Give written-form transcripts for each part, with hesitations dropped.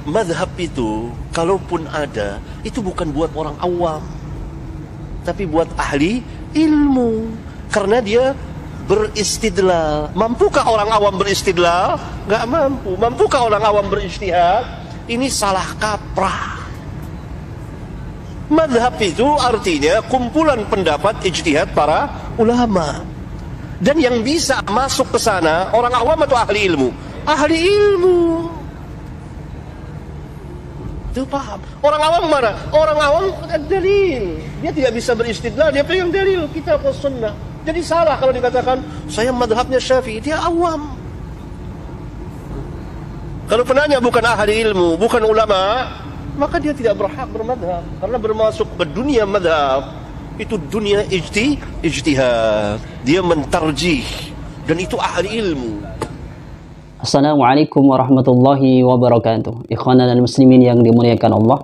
madhab itu kalaupun ada, itu bukan buat orang awam, tapi buat ahli ilmu. Karena dia beristidlal. Mampukah orang awam beristidlal? Nggak mampu. Mampukah orang awam berijtihad? Ini salah kaprah. Madhab itu artinya kumpulan pendapat ijtihad para ulama. Dan yang bisa masuk ke sana orang awam atau ahli ilmu? Ahli ilmu. Itu paham. Orang awam mana? Orang awam dalil. Dia tidak bisa beristidlal, dia pegang dalil kitab dan sunnah. Jadi salah kalau dikatakan saya madhabnya Syafi'i, dia awam. Kalau penanya bukan ahli ilmu, bukan ulama, maka dia tidak berhak bermadhab. Karena bermasuk ke dunia madhab itu dunia ijtihad. Dia mentarjih, dan itu ahli ilmu. Assalamualaikum warahmatullahi wabarakatuh. Ikhwanan dan muslimin yang dimuliakan Allah.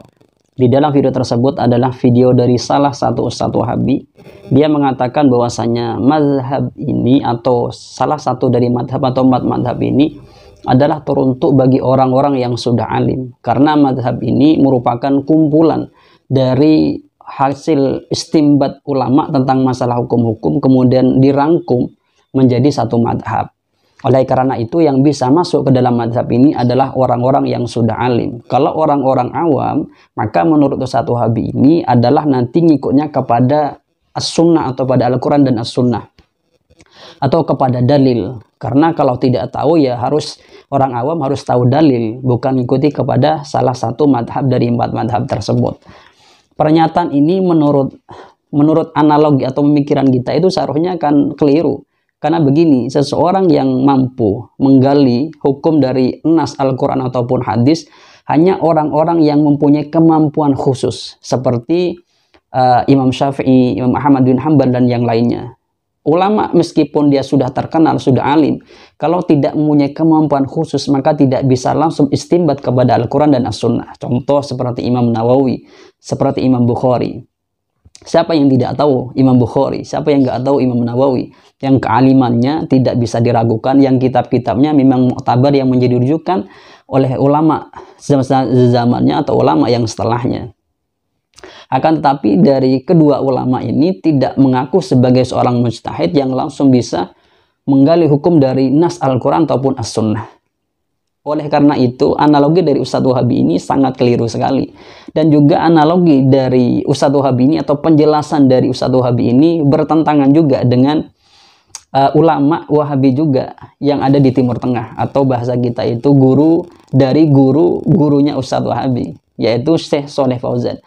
Di dalam video tersebut adalah video dari salah satu Ustadz Wahabi. Dia mengatakan bahwasanya mazhab ini atau salah satu dari madhab atau madhab ini adalah teruntuk bagi orang-orang yang sudah alim. Karena madhab ini merupakan kumpulan dari hasil istimbat ulama tentang masalah hukum-hukum kemudian dirangkum menjadi satu madhab. Oleh karena itu yang bisa masuk ke dalam madhab ini adalah orang-orang yang sudah alim. Kalau orang-orang awam, maka menurut Ustadz Wahabi ini adalah nanti ngikutnya kepada as-sunnah atau pada Al-Quran dan as-sunnah. Atau kepada dalil. Karena kalau tidak tahu ya harus orang awam harus tahu dalil. Bukan mengikuti kepada salah satu madhab dari 4 madhab tersebut. Pernyataan ini menurut analogi atau pemikiran kita itu seharusnya akan keliru. Karena begini, seseorang yang mampu menggali hukum dari nas Al-Quran ataupun hadis hanya orang-orang yang mempunyai kemampuan khusus seperti Imam Syafi'i, Imam Ahmad bin Hanbal dan yang lainnya. Ulama meskipun dia sudah terkenal, sudah alim, kalau tidak mempunyai kemampuan khusus maka tidak bisa langsung istinbat kepada Al-Quran dan As-Sunnah. Contoh seperti Imam Nawawi, seperti Imam Bukhari. Siapa yang tidak tahu Imam Bukhari? Siapa yang nggak tahu Imam Nawawi? Yang kealimannya tidak bisa diragukan, yang kitab-kitabnya memang mu'tabar yang menjadi rujukan oleh ulama zamannya atau ulama yang setelahnya. Akan tetapi dari kedua ulama ini tidak mengaku sebagai seorang mujtahid yang langsung bisa menggali hukum dari nas Al-Quran ataupun As-Sunnah. Oleh karena itu, analogi dari Ustadz Wahabi ini sangat keliru sekali. Dan juga analogi dari Ustadz Wahabi ini atau penjelasan dari Ustadz Wahabi ini bertentangan juga dengan ulama Wahabi juga yang ada di Timur Tengah. Atau bahasa kita itu guru dari gurunya Ustadz Wahabi, yaitu Syekh Shaleh Fauzan.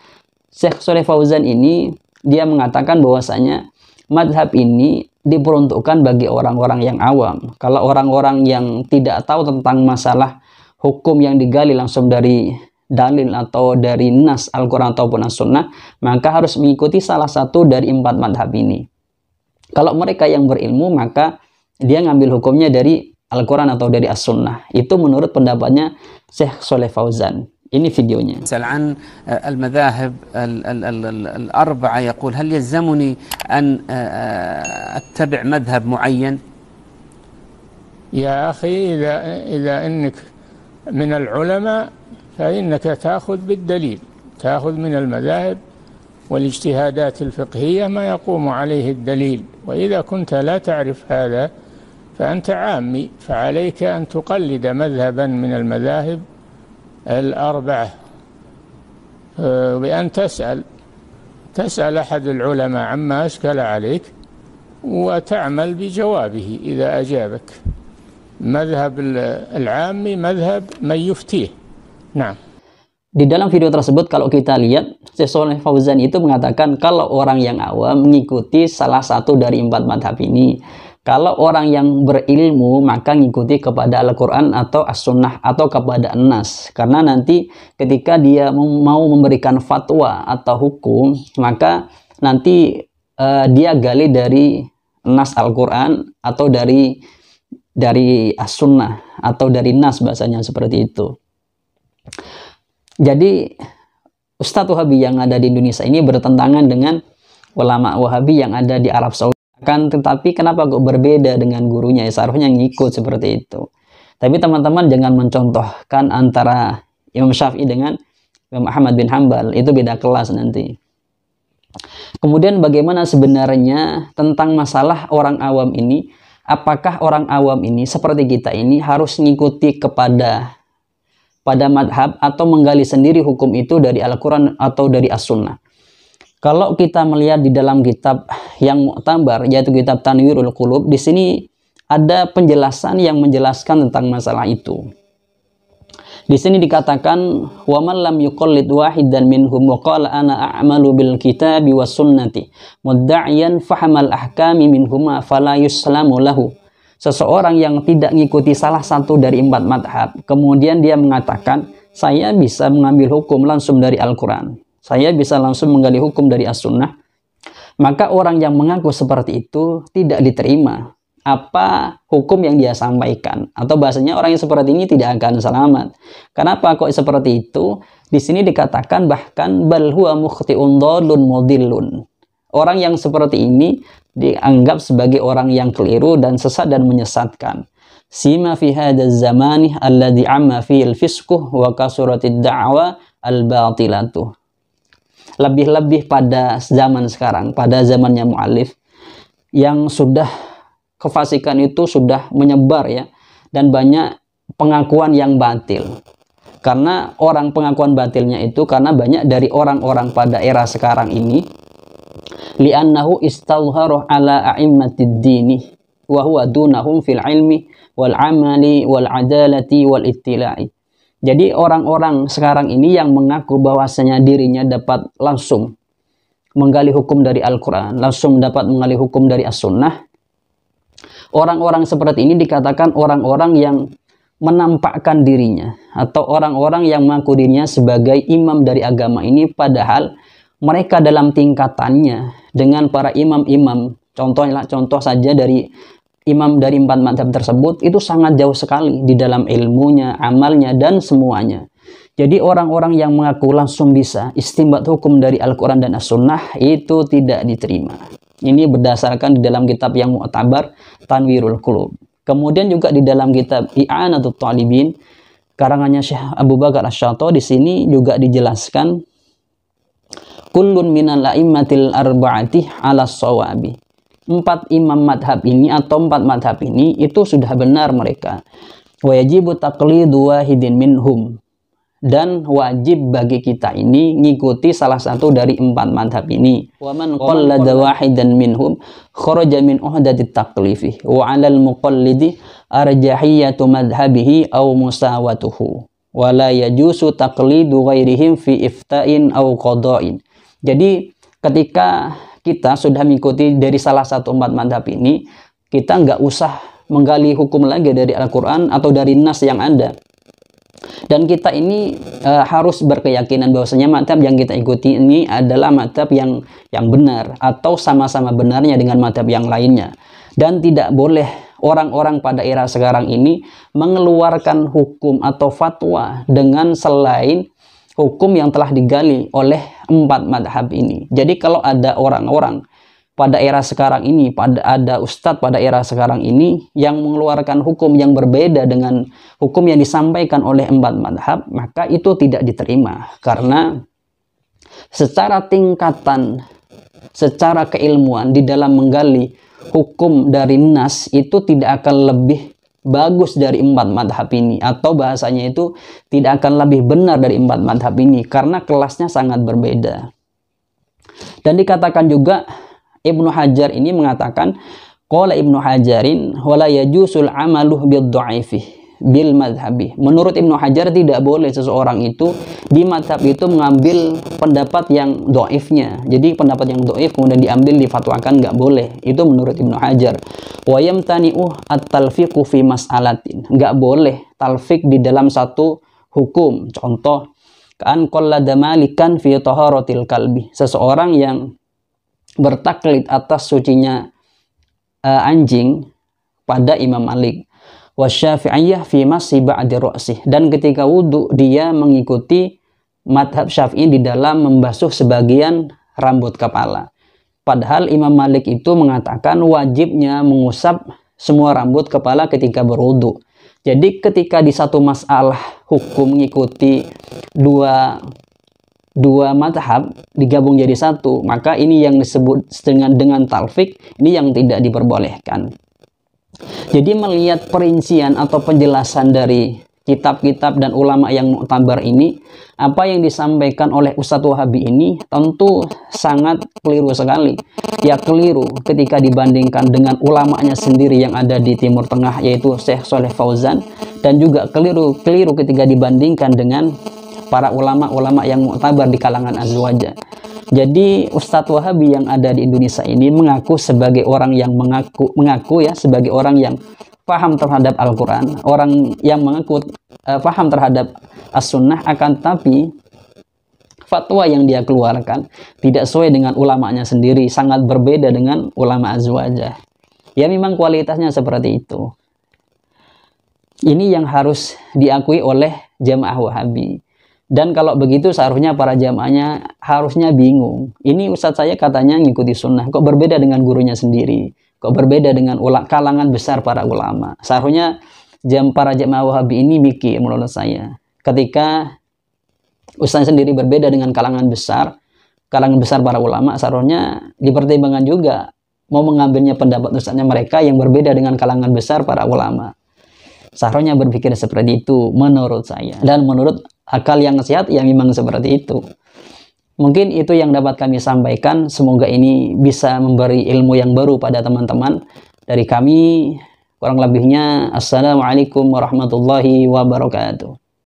Syekh Shaleh Fauzan ini dia mengatakan bahwasanya madhab ini diperuntukkan bagi orang-orang yang awam. Kalau orang-orang yang tidak tahu tentang masalah hukum yang digali langsung dari dalil atau dari nas Al-Quran ataupun As-Sunnah, maka harus mengikuti salah satu dari 4 madhab ini. Kalau mereka yang berilmu, maka dia ngambil hukumnya dari Al-Quran atau dari As-Sunnah. Itu menurut pendapatnya Syekh Shaleh Fauzan. Ini videonya. يسأل عن المذاهب الأربعة، يقول هل يلزمني أن أتبع مذهب معين؟ يا أخي إذا أنك من العلماء فإنك تأخذ بالدليل، تأخذ من المذاهب والاجتهادات الفقهية ما يقوم عليه الدليل. وإذا كنت لا تعرف هذا فأنت عامي، فعليك أن تقلد مذهبا من المذاهب الأربعة بأن تسأل أحد العلماء عما أشكل عليك وتعمل بجوابه إذا أجابك. مذهب العامي مذهب من يفتيه. نعم. Di dalam video tersebut kalau kita lihat Syekh Shaleh Fauzan itu mengatakan kalau orang yang awam mengikuti salah satu dari 4 madhab ini. Kalau orang yang berilmu maka ngikuti kepada Al-Quran atau As-Sunnah atau kepada An-Nas. Karena nanti ketika dia mau memberikan fatwa atau hukum, maka nanti dia gali dari Nas Al-Quran atau dari As-Sunnah atau dari Nas, bahasanya seperti itu. Jadi Ustadz Wahabi yang ada di Indonesia ini bertentangan dengan ulama Wahabi yang ada di Arab Saudi. Tetapi kenapa kok berbeda dengan gurunya? Ya, seharusnya ngikut seperti itu. Tapi teman-teman jangan mencontohkan antara Imam Syafi'i dengan Imam Ahmad bin Hambal itu beda kelas nanti. Kemudian bagaimana sebenarnya tentang masalah orang awam ini? Apakah orang awam ini seperti kita ini harus mengikuti pada madhab atau menggali sendiri hukum itu dari Al-Quran atau dari As-Sunnah? Kalau kita melihat di dalam kitab yang mu'tabar, yaitu kitab Tanwirul Qulub, di sini ada penjelasan yang menjelaskan tentang masalah itu. Di sini dikatakan wa man lam yuqallid wahidan minhum wa qala ana a'malu bil kitabi was sunnati mudda'iyan fahamal ahkami minhuma fala yuslamu lahu. Seseorang yang tidak mengikuti salah satu dari 4 madhab, kemudian dia mengatakan saya bisa mengambil hukum langsung dari Al-Quran, saya bisa langsung menggali hukum dari As-Sunnah, maka orang yang mengaku seperti itu tidak diterima apa hukum yang dia sampaikan, atau bahasanya orang yang seperti ini tidak akan selamat. Kenapa kok seperti itu? Di sini dikatakan bahkan bal huwa mukhti'un dhalun mudillun. Orang yang seperti ini dianggap sebagai orang yang keliru dan sesat dan menyesatkan. Sima fi hadzal zamani alladhi amma fihi al-fisqu wa kasuratid da'wa al-batilatu. Lebih-lebih pada zaman sekarang, pada zamannya mu'allif, yang sudah kefasikan itu sudah menyebar ya, dan banyak pengakuan yang batil. Karena orang pengakuan batilnya itu karena banyak dari orang-orang pada era sekarang ini, li'annahu istadharu ala a'immatid dini wa huwa dunahum fil ilmi wal amali wal adalati wal ittila'i. Jadi orang-orang sekarang ini yang mengaku bahwasanya dirinya dapat langsung menggali hukum dari Al-Quran, langsung dapat menggali hukum dari As-Sunnah, orang-orang seperti ini dikatakan orang-orang yang menampakkan dirinya atau orang-orang yang mengaku dirinya sebagai imam dari agama ini, padahal mereka dalam tingkatannya dengan para imam-imam, contoh saja dari imam dari 4 madhab tersebut, itu sangat jauh sekali di dalam ilmunya, amalnya, dan semuanya. Jadi orang-orang yang mengaku langsung bisa istinbat hukum dari Al-Quran dan As-Sunnah itu tidak diterima. Ini berdasarkan di dalam kitab yang mu'tabar, Tanwirul Qulub. Kemudian juga di dalam kitab I'anatul Talibin, karangannya Syekh Abu Bakar Asy-Syata, di sini juga dijelaskan kullun minal a'immatil arba'ati 'ala shawabi. 4 imam madhab ini atau 4 madhab ini itu sudah benar mereka. Wa yajibu taqlidu wahidin minhum. Dan wajib bagi kita ini ngikuti salah satu dari 4 madhab ini. Wa man qallada wahidan minhum kharaja min uhdatit taqlifi wa 'alal muqallidi arjahiyatu madhhabihi aw musawatuhu wa la yajuzu taqlidu ghairihim fi ifta'in aw qada'in. Jadi ketika kita sudah mengikuti dari salah satu 4 madhab ini, kita nggak usah menggali hukum lagi dari Al-Quran atau dari nas yang ada. Dan kita ini harus berkeyakinan bahwasanya madhab yang kita ikuti ini adalah madhab yang benar atau sama-sama benarnya dengan madhab yang lainnya. Dan tidak boleh orang-orang pada era sekarang ini mengeluarkan hukum atau fatwa dengan selain hukum yang telah digali oleh 4 madhab ini. Jadi kalau ada orang-orang pada era sekarang ini, ada ustadz pada era sekarang ini yang mengeluarkan hukum yang berbeda dengan hukum yang disampaikan oleh 4 madhab, maka itu tidak diterima. Karena secara tingkatan, secara keilmuan di dalam menggali hukum dari nas itu tidak akan lebih bagus dari 4 madhab ini, atau bahasanya itu tidak akan lebih benar dari 4 madhab ini, karena kelasnya sangat berbeda. Dan dikatakan juga, Ibnu Hajar ini mengatakan, qala Ibnu Hajarin wala yajusul amaluh bid-dha'ifi bil madhabi. Menurut Ibnu Hajar tidak boleh seseorang itu di madhab itu mengambil pendapat yang dhaifnya. Jadi pendapat yang dhaif kemudian diambil difatwakan, nggak boleh. Itu menurut Ibnu Hajar. Wa yamtani'u at-talfiqu fi mas'alatin. Nggak boleh talfik di dalam satu hukum. Contoh, kan qallada malikan fi taharatil kalbi. Seseorang yang bertaklid atas sucinya anjing pada Imam Malik. Wasyafi'iyah fi masih ba'di ra'sih. Dan ketika wudhu dia mengikuti madhab Syafi'i di dalam membasuh sebagian rambut kepala. Padahal Imam Malik itu mengatakan wajibnya mengusap semua rambut kepala ketika berwudhu. Jadi ketika di satu masalah hukum mengikuti dua mazhab digabung jadi satu, maka ini yang disebut dengan talfik, ini yang tidak diperbolehkan. Jadi melihat perincian atau penjelasan dari kitab-kitab dan ulama yang muktabar ini, apa yang disampaikan oleh Ustadz Wahabi ini tentu sangat keliru sekali. Ya keliru ketika dibandingkan dengan ulamanya sendiri yang ada di Timur Tengah, yaitu Syekh Shalih Fauzan, dan juga keliru ketika dibandingkan dengan para ulama-ulama yang muktabar di kalangan azwaja. Jadi Ustadz Wahabi yang ada di Indonesia ini mengaku sebagai orang yang mengaku ya sebagai orang yang paham terhadap Al-Quran, orang yang mengaku paham terhadap As-Sunnah, akan tapi fatwa yang dia keluarkan tidak sesuai dengan ulamanya sendiri, sangat berbeda dengan ulama azwajah. Ya memang kualitasnya seperti itu. Ini yang harus diakui oleh jamaah Wahabi. Dan kalau begitu seharusnya para jamaahnya harusnya bingung. Ini ustadz saya katanya ngikuti sunnah, kok berbeda dengan gurunya sendiri, kok berbeda dengan kalangan besar para ulama. Seharusnya para jamaah Wahabi ini mikir menurut saya. Ketika ustadz sendiri berbeda dengan kalangan besar para ulama, seharusnya dipertimbangkan juga mau mengambilnya pendapat ustadznya mereka yang berbeda dengan kalangan besar para ulama. Seharusnya berpikir seperti itu menurut saya. Dan menurut akal yang sehat ya memang seperti itu. Mungkin itu yang dapat kami sampaikan. Semoga ini bisa memberi ilmu yang baru pada teman-teman. Dari kami kurang lebihnya, assalamualaikum warahmatullahi wabarakatuh.